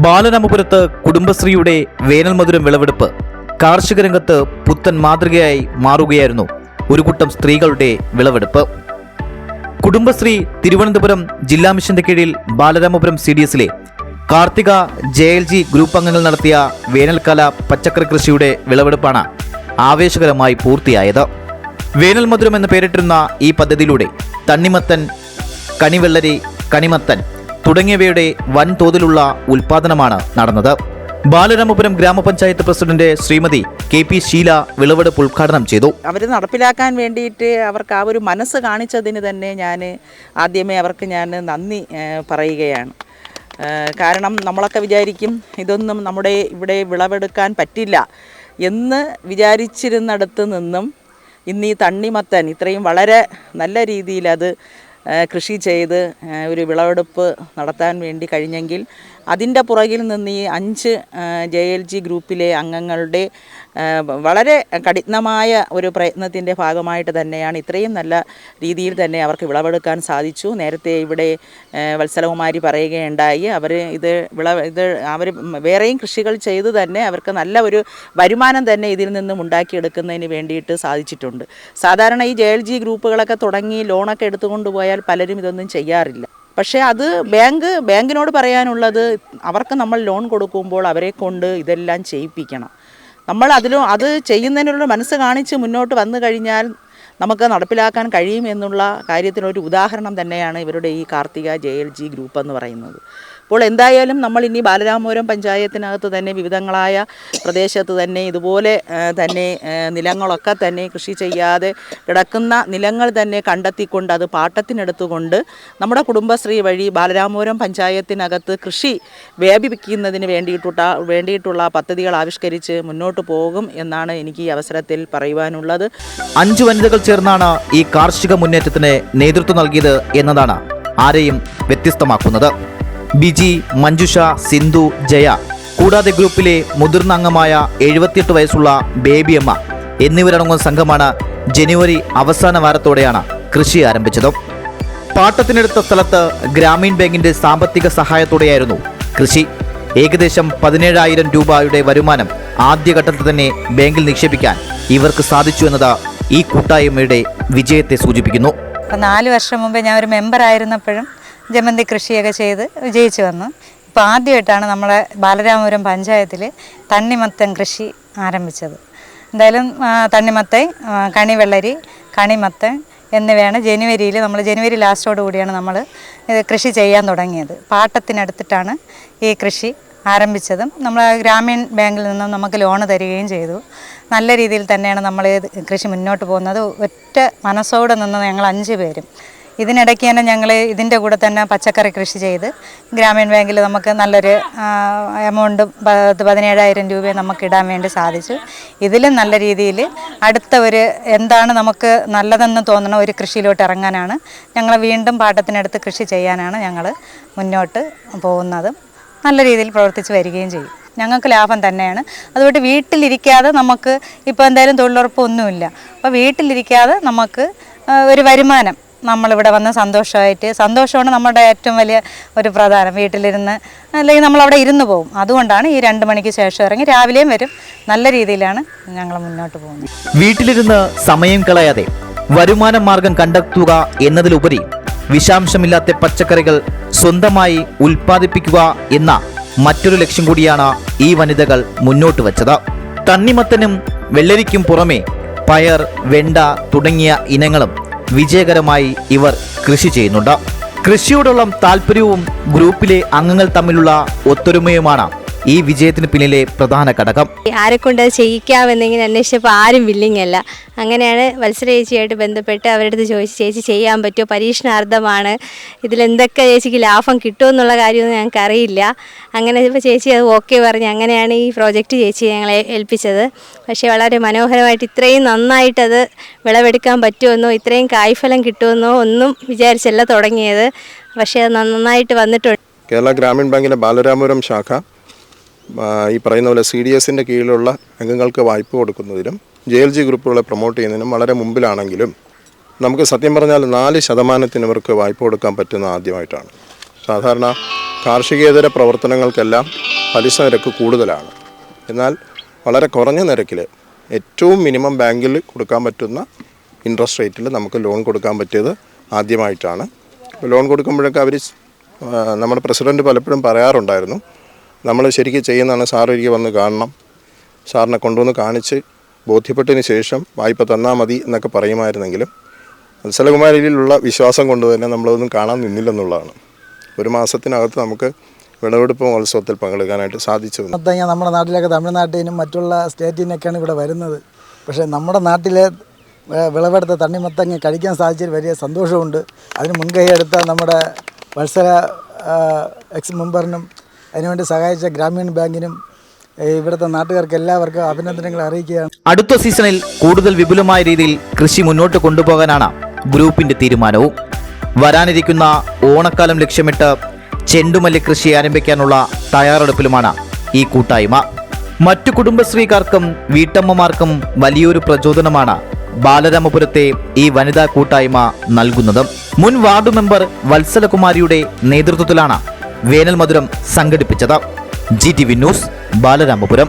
ബാലരാമപുരത്ത് കുടുംബശ്രീയുടെ വേനൽ മധുരം വിളവെടുപ്പ് കാർഷിക രംഗത്ത് പുത്തൻ മാതൃകയായി മാറുകയായിരുന്നു ഒരു കൂട്ടം സ്ത്രീകളുടെ വിളവെടുപ്പ്. കുടുംബശ്രീ തിരുവനന്തപുരം ജില്ലാ മിഷന്റെ കീഴിൽ ബാലരാമപുരം CDSലെ കാർത്തിക JLG ഗ്രൂപ്പ് അംഗങ്ങൾ നടത്തിയ വേനൽക്കാല പച്ചക്കറി കൃഷിയുടെ വിളവെടുപ്പാണ് ആവേശകരമായി പൂർത്തിയായത്. വേനൽ മധുരം എന്ന് പേരിട്ടിരുന്ന ഈ പദ്ധതിയിലൂടെ തണ്ണിമത്തൻ, കണിവെള്ളരി, കണിമത്തൻ തുടങ്ങിയവയുടെ വൻതോതിലുള്ള ഉൽപാദനമാണ് നടന്നത്. ബാലരാമപുരം ഗ്രാമപഞ്ചായത്ത് പ്രസിഡന്റ് ശ്രീമതി KP ഷീല വിളവെടുപ്പ് ഉദ്ഘാടനം ചെയ്തു. അവർ നടപ്പിലാക്കാൻ വേണ്ടിയിട്ട് അവർക്ക് ആ ഒരു മനസ്സ് കാണിച്ചതിന് തന്നെ ഞാൻ ആദ്യമേ അവർക്ക് നന്ദി പറയുകയാണ്. കാരണം നമ്മളൊക്കെ വിചാരിക്കും ഇതൊന്നും നമ്മുടെ ഇവിടെ വിളവെടുക്കാൻ പറ്റില്ല എന്ന് വിചാരിച്ചിരുന്നിടത്ത് നിന്നും ഇന്ന് ഈ തണ്ണിമത്തൻ ഇത്രയും വളരെ നല്ല രീതിയിൽ അത് കൃഷി ചെയ്ത് ഒരു വിളവെടുപ്പ് നടത്താൻ വേണ്ടി കഴിഞ്ഞെങ്കിൽ അതിൻ്റെ പുറകിൽ നിന്ന് ഈ 5 JLG ഗ്രൂപ്പിലെ അംഗങ്ങളുടെ വളരെ കഠിനമായ ഒരു പ്രയത്നത്തിൻ്റെ ഭാഗമായിട്ട് തന്നെയാണ് ഇത്രയും നല്ല രീതിയിൽ തന്നെ അവർക്ക് വിളവെടുക്കാൻ സാധിച്ചു. നേരത്തെ ഇവിടെ വത്സലകുമാരി പറയുകയുണ്ടായി, അവർ അവർ വേറെയും കൃഷികൾ ചെയ്ത് തന്നെ അവർക്ക് നല്ല ഒരു വരുമാനം തന്നെ ഇതിൽ നിന്നും ഉണ്ടാക്കിയെടുക്കുന്നതിന് വേണ്ടിയിട്ട് സാധിച്ചിട്ടുണ്ട്. സാധാരണ ഈ JLG ഗ്രൂപ്പുകളൊക്കെ തുടങ്ങി ലോണൊക്കെ എടുത്തുകൊണ്ട് പോയാൽ പലരും ഇതൊന്നും ചെയ്യാറില്ല. പക്ഷേ അത് ബാങ്കിനോട് പറയാനുള്ളത് അവർക്ക് നമ്മൾ ലോൺ കൊടുക്കുമ്പോൾ അവരെ കൊണ്ട് ഇതെല്ലാം ചെയ്യിപ്പിക്കണം. നമ്മൾ അത് ചെയ്യുന്നതിനുള്ള മനസ്സ് കാണിച്ച് മുന്നോട്ട് വന്നു കഴിഞ്ഞാൽ നമുക്ക് നടപ്പിലാക്കാൻ കഴിയും എന്നുള്ള കാര്യത്തിനൊരു ഉദാഹരണം തന്നെയാണ് ഇവരുടെ ഈ കാർത്തിക JLG ഗ്രൂപ്പ് എന്ന് പറയുന്നത്. അപ്പോൾ എന്തായാലും നമ്മൾ ഇനി ബാലരാമപുരം പഞ്ചായത്തിനകത്ത് തന്നെ വിവിധങ്ങളായ പ്രദേശത്ത് തന്നെ ഇതുപോലെ തന്നെ നിലങ്ങളൊക്കെ തന്നെ കൃഷി ചെയ്യാതെ കിടക്കുന്ന നിലങ്ങൾ തന്നെ കണ്ടെത്തിക്കൊണ്ട് അത് പാട്ടത്തിനെടുത്തുകൊണ്ട് നമ്മുടെ കുടുംബശ്രീ വഴി ബാലരാമപുരം പഞ്ചായത്തിനകത്ത് കൃഷി വ്യാപിപ്പിക്കുന്നതിന് വേണ്ടിയിട്ടുള്ള പദ്ധതികൾ ആവിഷ്കരിച്ച് മുന്നോട്ട് പോകും എന്നാണ് എനിക്ക് ഈ അവസരത്തിൽ പറയുവാനുള്ളത്. 5 വനിതകൾ ചേർന്നാണ് ഈ കാർഷിക മുന്നേറ്റത്തിന് നേതൃത്വം നൽകിയത് എന്നതാണ് ആരെയും വ്യത്യസ്തമാക്കുന്നത്. ബിജി, മഞ്ജുഷ, സിന്ധു, ജയ കൂടാതെ ഗ്രൂപ്പിലെ മുതിർന്ന അംഗമായ 78 വയസ്സുള്ള ബേബിയമ്മ എന്നിവരടങ്ങുന്ന സംഘമാണ് ജനുവരി അവസാന വാരത്തോടെയാണ് കൃഷി ആരംഭിച്ചത്. പാട്ടത്തിനെടുത്ത സ്ഥലത്ത് ഗ്രാമീൺ ബാങ്കിന്റെ സാമ്പത്തിക സഹായത്തോടെയായിരുന്നു കൃഷി. ഏകദേശം 17,000 രൂപയുടെ വരുമാനം ആദ്യഘട്ടത്തിൽ തന്നെ ബാങ്കിൽ നിക്ഷേപിക്കാൻ ഇവർക്ക് സാധിച്ചു എന്നത് ഈ കൂട്ടായ്മയുടെ വിജയത്തെ സൂചിപ്പിക്കുന്നു. 4 വർഷം മുമ്പേ ഞാൻ ഒരു മെമ്പറായിരുന്നപ്പോഴും ജമന്തി കൃഷിയൊക്കെ ചെയ്ത് വിജയിച്ചു വന്നു. ഇപ്പോൾ ആദ്യമായിട്ടാണ് നമ്മളെ ബാലരാമപുരം പഞ്ചായത്തിൽ തണ്ണിമത്തൻ കൃഷി ആരംഭിച്ചത്. എന്തായാലും തണ്ണിമത്തൻ, കണിവെള്ളരി, കണിമത്തൻ എന്നിവയാണ് ജനുവരി ലാസ്റ്റോട് കൂടിയാണ് നമ്മൾ ഇത് കൃഷി ചെയ്യാൻ തുടങ്ങിയത്. പാട്ടത്തിനടുത്തിട്ടാണ് ഈ കൃഷി ആരംഭിച്ചതും നമ്മൾ ഗ്രാമീൺ ബാങ്കിൽ നിന്നും നമുക്ക് ലോണ് തരികയും ചെയ്തു. നല്ല രീതിയിൽ തന്നെയാണ് നമ്മൾ കൃഷി മുന്നോട്ട് പോകുന്നത്. ഒറ്റ മനസ്സോടെ നിന്ന് ഞങ്ങൾ 5 പേരും. ഇതിനിടയ്ക്ക് തന്നെ ഞങ്ങൾ ഇതിൻ്റെ കൂടെ തന്നെ പച്ചക്കറി കൃഷി ചെയ്ത് ഗ്രാമീൺ ബാങ്കിൽ നമുക്ക് നല്ലൊരു എമൗണ്ട് 17,000 രൂപ നമുക്ക് ഇടാൻ വേണ്ടി സാധിച്ചു. ഇതിലും നല്ല രീതിയിൽ അടുത്ത എന്താണ് നമുക്ക് നല്ലതെന്ന് തോന്നുന്ന ഒരു കൃഷിയിലോട്ട് ഇറങ്ങാനാണ് ഞങ്ങൾ വീണ്ടും പാട്ടത്തിനടുത്ത് കൃഷി ചെയ്യാനാണ് ഞങ്ങൾ മുന്നോട്ട് പോകുന്നതും നല്ല രീതിയിൽ പ്രവർത്തിച്ച് വരികയും ചെയ്യും. ഞങ്ങൾക്ക് ലാഭം തന്നെയാണ്. അതുകൊണ്ട് വീട്ടിലിരിക്കാതെ നമുക്ക് ഇപ്പോൾ എന്തായാലും തൊഴിലുറപ്പൊന്നുമില്ല. അപ്പോൾ വീട്ടിലിരിക്കാതെ നമുക്ക് ഒരു വരുമാനം നമ്മളിവിടെ വന്ന് സന്തോഷമാണ് നമ്മുടെ ഏറ്റവും വലിയ ഒരു പ്രധാനം. വീട്ടിലിരുന്ന് അല്ലെങ്കിൽ നമ്മളവിടെ ഇരുന്ന് പോകും. അതുകൊണ്ടാണ് ഈ 2 മണിക്ക് ശേഷം ഇറങ്ങി രാവിലെയും വരും. നല്ല രീതിയിലാണ് ഞങ്ങൾ മുന്നോട്ട് പോകുന്നത്. വീട്ടിലിരുന്ന് സമയം കളയാതെ വരുമാന മാർഗം കണ്ടെത്തുക എന്നതിലുപരി വിഷാംശമില്ലാത്ത പച്ചക്കറികൾ സ്വന്തമായി ഉൽപ്പാദിപ്പിക്കുക എന്ന മറ്റൊരു ലക്ഷ്യം കൂടിയാണ് ഈ വനിതകൾ മുന്നോട്ട് വച്ചത്. തണ്ണിമത്തനും വെള്ളരിക്കും പുറമെ പയർ, വെണ്ട തുടങ്ങിയ ഇനങ്ങളും വിജയകരമായി ഇവർ കൃഷി ചെയ്യുന്നുണ്ട്. കൃഷിയോടുള്ള താല്പര്യവും ഗ്രൂപ്പിലെ അംഗങ്ങൾ തമ്മിലുള്ള ഒത്തൊരുമയുമാണ് ഈ വിജയത്തിന് പിന്നിലെ പ്രധാന ഘടകം. ആരെക്കൊണ്ട് അത് ചെയ്യിക്കാമെന്നിങ്ങനെ അന്വേഷിച്ചപ്പോൾ ആരും വില്ലിങ് അല്ല. അങ്ങനെയാണ് വത്സല ചേച്ചിയായിട്ട് ബന്ധപ്പെട്ട് അവരുടെ അടുത്ത് ചോദിച്ച്, ചേച്ചി ചെയ്യാൻ പറ്റുമോ, പരീക്ഷണാർത്ഥമാണ്, ഇതിലെന്തൊക്കെ ചേച്ചിക്ക് ലാഭം കിട്ടുമെന്നുള്ള കാര്യമൊന്നും ഞങ്ങൾക്ക് അറിയില്ല. അങ്ങനെ ഇപ്പോൾ ചേച്ചി അത് ഓക്കെ പറഞ്ഞ് അങ്ങനെയാണ് ഈ പ്രോജക്റ്റ് ചേച്ചി ഞങ്ങളെ ഏൽപ്പിച്ചത്. പക്ഷേ വളരെ മനോഹരമായിട്ട് ഇത്രയും നന്നായിട്ടത് വിളവെടുക്കാൻ പറ്റുമെന്നോ ഇത്രയും കായ്ഫലം കിട്ടുമെന്നോ ഒന്നും വിചാരിച്ചല്ല തുടങ്ങിയത്. പക്ഷേ അത് നന്നായിട്ട് വന്നിട്ടുണ്ട്. കേരള ഗ്രാമീൺ ബാങ്കിൻ്റെ ബാലരാമപുരം ശാഖ ഈ പറയുന്ന പോലെ CDSൻ്റെ കീഴിലുള്ള അംഗങ്ങൾക്ക് വായ്പ കൊടുക്കുന്നതിനും JLG ഗ്രൂപ്പുകളെ പ്രൊമോട്ട് ചെയ്യുന്നതിനും വളരെ മുമ്പിലാണെങ്കിലും നമുക്ക് സത്യം പറഞ്ഞാൽ 4% ഇവർക്ക് വായ്പ കൊടുക്കാൻ പറ്റുന്ന ആദ്യമായിട്ടാണ്. സാധാരണ കാർഷികേതര പ്രവർത്തനങ്ങൾക്കെല്ലാം പലിശ നിരക്ക് കൂടുതലാണ്. എന്നാൽ വളരെ കുറഞ്ഞ നിരക്കിൽ ഏറ്റവും മിനിമം ബാങ്കിൽ കൊടുക്കാൻ പറ്റുന്ന ഇൻട്രസ്റ്റ് റേറ്റിൽ നമുക്ക് ലോൺ കൊടുക്കാൻ പറ്റിയത് ആദ്യമായിട്ടാണ്. ലോൺ കൊടുക്കുമ്പോഴൊക്കെ അവർ നമ്മുടെ പ്രസിഡൻറ്റ് പലപ്പോഴും പറയാറുണ്ടായിരുന്നു, നമ്മൾ ശരിക്കും ചെയ്യുന്നതാണ്, സാർ ഒരിക്കൽ വന്ന് കാണണം, സാറിനെ കൊണ്ടുവന്ന് കാണിച്ച് ബോധ്യപ്പെട്ടതിന് ശേഷം വായ്പ തന്നാൽ മതി എന്നൊക്കെ പറയുമായിരുന്നെങ്കിലും വത്സലകുമാരിയിലുള്ള വിശ്വാസം കൊണ്ട് തന്നെ നമ്മളതൊന്നും കാണാൻ നിന്നില്ലെന്നുള്ളതാണ്. 1 മാസത്തിനകത്ത് നമുക്ക് വിളവെടുപ്പ് മഹോത്സവത്തിൽ പങ്കെടുക്കാനായിട്ട് സാധിച്ചു. മത്തങ്ങ നമ്മുടെ നാട്ടിലൊക്കെ തമിഴ്നാട്ടിൽ നിന്നും മറ്റുള്ള സ്റ്റേറ്റിൽ നിന്നൊക്കെയാണ് ഇവിടെ വരുന്നത്. പക്ഷേ നമ്മുടെ നാട്ടിലെ വിളവെടുത്ത തണ്ണിമത്തങ്ങ കഴിക്കാൻ സാധിച്ചതിൽ വലിയ സന്തോഷമുണ്ട്. അതിന് മുൻകൈ എടുത്ത നമ്മുടെ വത്സല എക്സ് മെമ്പറിനും അതിനുവേണ്ടി സഹായിച്ച ഗ്രാമീൺ ബാങ്കിനും ഇവിടുത്തെ നാട്ടുകാർക്ക് എല്ലാവർക്കും അഭിനന്ദനങ്ങൾ അറിയിക്കുകയാണ്. അടുത്ത സീസണിൽ കൂടുതൽ വിപുലമായ രീതിയിൽ കൃഷി മുന്നോട്ട് കൊണ്ടുപോകാനാണ് ഗ്രൂപ്പിന്റെ തീരുമാനവും. വരാനിരിക്കുന്ന ഓണക്കാലം ലക്ഷ്യമിട്ട് ചെണ്ടുമല്ലി കൃഷി ആരംഭിക്കാനുള്ള തയ്യാറെടുപ്പിലുമാണ് ഈ കൂട്ടായ്മ. മറ്റു കുടുംബശ്രീക്കാർക്കും വീട്ടമ്മമാർക്കും വലിയൊരു പ്രചോദനമാണ് ബാലരാമപുരത്തെ ഈ വനിതാ കൂട്ടായ്മ നൽകുന്നത്. മുൻ വാർഡ് മെമ്പർ വത്സലകുമാരിയുടെ നേതൃത്വത്തിലാണ് വേനൽ മധുരം സംഘടിപ്പിച്ചത്. GTV news, Balaramapuram.